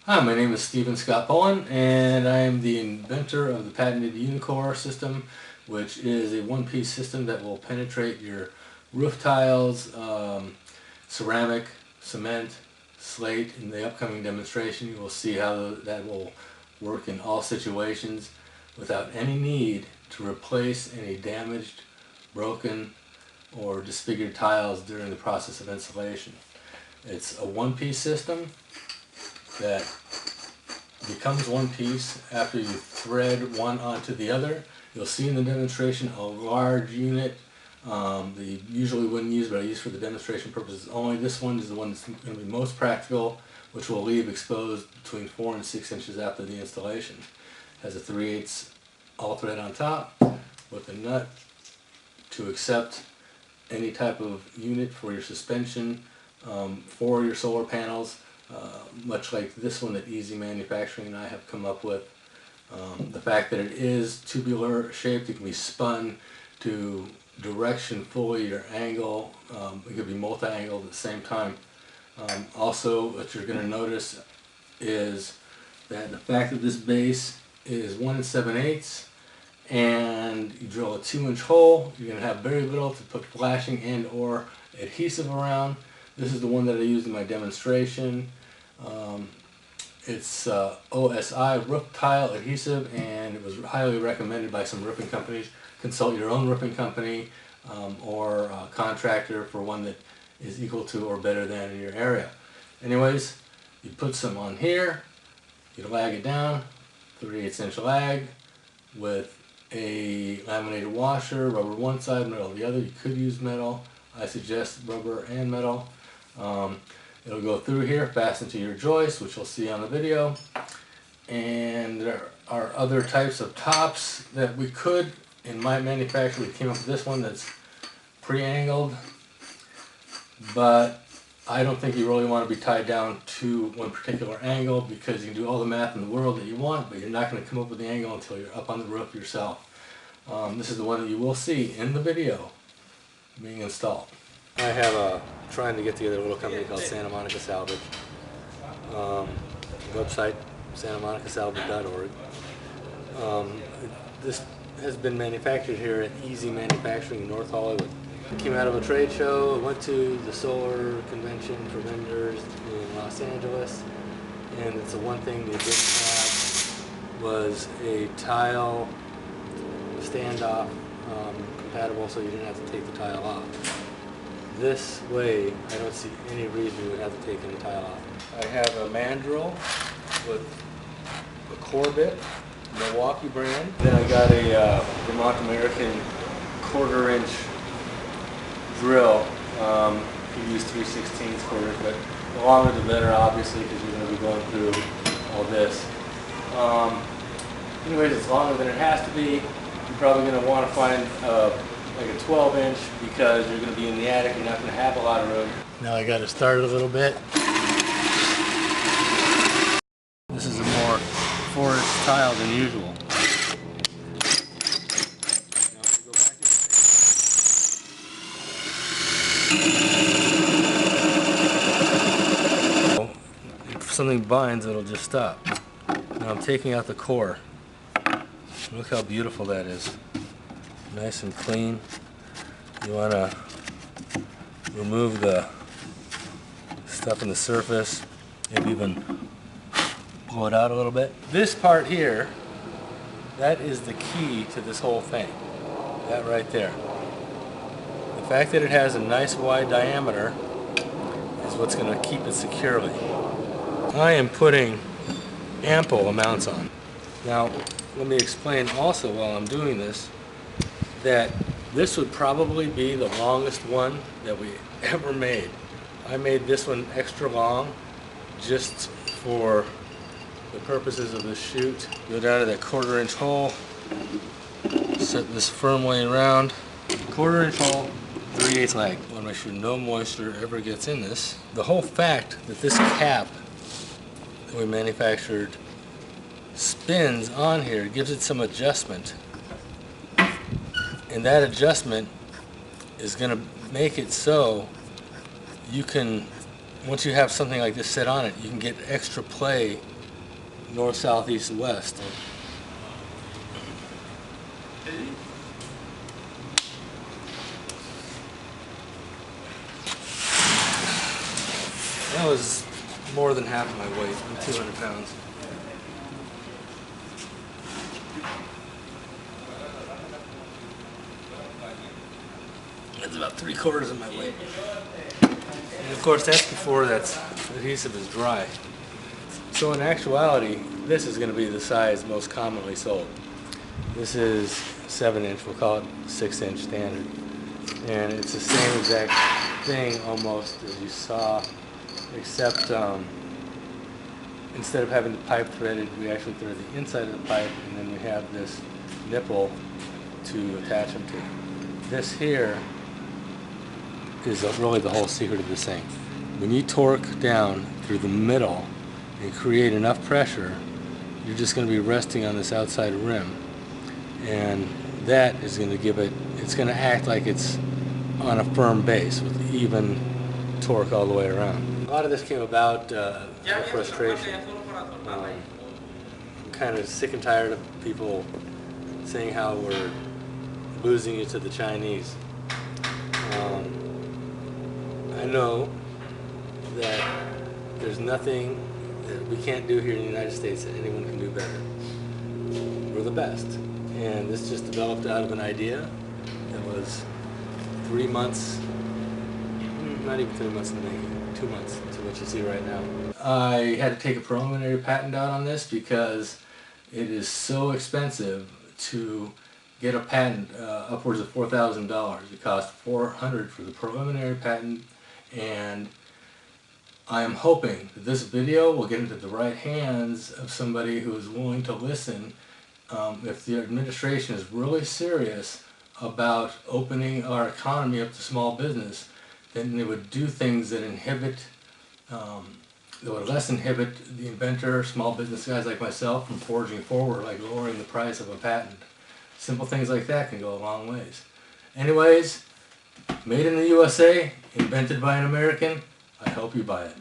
Hi, my name is Stephen Scott Pullen, and I am the inventor of the patented Unicore system, which is a one-piece system that will penetrate your roof tiles, ceramic, cement, slate. In the upcoming demonstration, you will see how that will work in all situations without any need to replace any damaged, broken, or disfigured tiles during the process of installation. It's a one-piece system that becomes one piece after you thread one onto the other. You'll see in the demonstration a large unit that you usually wouldn't use, but I use for the demonstration purposes only. This one is the one that's going to be most practical, which will leave exposed between 4 and 6 inches after the installation. It has a 3/8 all thread on top with a nut to accept any type of unit for your suspension for your solar panels. Much like this one that Easy Manufacturing and I have come up with. The fact that it is tubular shaped, it can be spun to direction fully or angle. It could be multi-angled at the same time. Also, what you're going to notice is that the fact that this base is 1 7/8 and you drill a 2-inch hole, you're going to have very little to put flashing and or adhesive around. This is the one that I used in my demonstration. It's OSI roof tile adhesive, and it was highly recommended by some roofing companies. Consult your own roofing company or contractor for one that is equal to or better than in your area. Anyways, you put some on here, you lag it down, 3/8 inch lag with a laminated washer, rubber one side, metal the other. You could use metal. I suggest rubber and metal. It'll go through here, fasten to your joist, which you'll see on the video. And there are other types of tops that we could, in my manufacturer, we came up with this one that's pre-angled, but I don't think you really want to be tied down to one particular angle, because you can do all the math in the world that you want, but you're not going to come up with the angle until you're up on the roof yourself. This is the one that you will see in the video being installed. I have trying to get together a little company called Santa Monica Salvage. Website santamonicasalvage.org. This has been manufactured here at Easy Manufacturing in North Hollywood. It came out of a trade show. Went to the solar convention for vendors in Los Angeles, and it's the one thing they didn't have was a tile standoff compatible, so you didn't have to take the tile off. This way, I don't see any reason you would have to take any tile off. I have a mandrel with a core bit, Milwaukee brand. Then I got a Vermont American 1/4 inch drill. You can use 3/16 quarters, but the longer the better, obviously, because you're going to be going through all this. Anyways, it's longer than it has to be. You're probably going to want to find like a 12-inch, because you're going to be in the attic, you're not going to have a lot of room. Now I got to start it a little bit. This is a more 4-inch tile than usual. If something binds, it'll just stop. Now I'm taking out the core. Look how beautiful that is. Nice and clean. You want to remove the stuff in the surface, maybe even pull it out a little bit. This part here, that is the key to this whole thing. That right there. The fact that it has a nice wide diameter is what's going to keep it securely. I am putting ample amounts on. Now, let me explain also while I'm doing this that this would probably be the longest one that we ever made. I made this one extra long just for the purposes of this shoot. Go down to that 1/4 inch hole, set this firmly around, 1/4 inch hole, 3/8 lag. I want to make sure no moisture ever gets in this. The whole fact that this cap that we manufactured spins on here gives it some adjustment. And that adjustment is going to make it so you can, once you have something like this set on it, you can get extra play north, south, east, and west. That was more than half of my weight, 200 pounds. That's about 3/4 of my weight. And of course that's before that adhesive is dry. So in actuality, this is going to be the size most commonly sold. This is 7-inch, we'll call it 6-inch standard. And it's the same exact thing almost as you saw, except instead of having the pipe threaded, we actually thread the inside of the pipe, and then we have this nipple to attach them to. This here is really the whole secret of this thing. When you torque down through the middle and create enough pressure, you're just going to be resting on this outside rim, and that is going to give it, it's going to act like it's on a firm base with even torque all the way around. A lot of this came about frustration. I'm kind of sick and tired of people saying how we're losing it to the Chinese. I know that there's nothing that we can't do here in the United States that anyone can do better. We're the best. And this just developed out of an idea that was 3 months, not even 3 months in the making, 2 months to what you see right now. I had to take a preliminary patent out on this because it is so expensive to get a patent, upwards of $4,000. It cost $400 for the preliminary patent, and I am hoping that this video will get into the right hands of somebody who is willing to listen. If the administration is really serious about opening our economy up to small business, then they would do things that inhibit, that would less inhibit the inventor, small business guys like myself from forging forward, like lowering the price of a patent. Simple things like that can go a long ways. Anyways, made in the USA, invented by an American. I hope you buy it.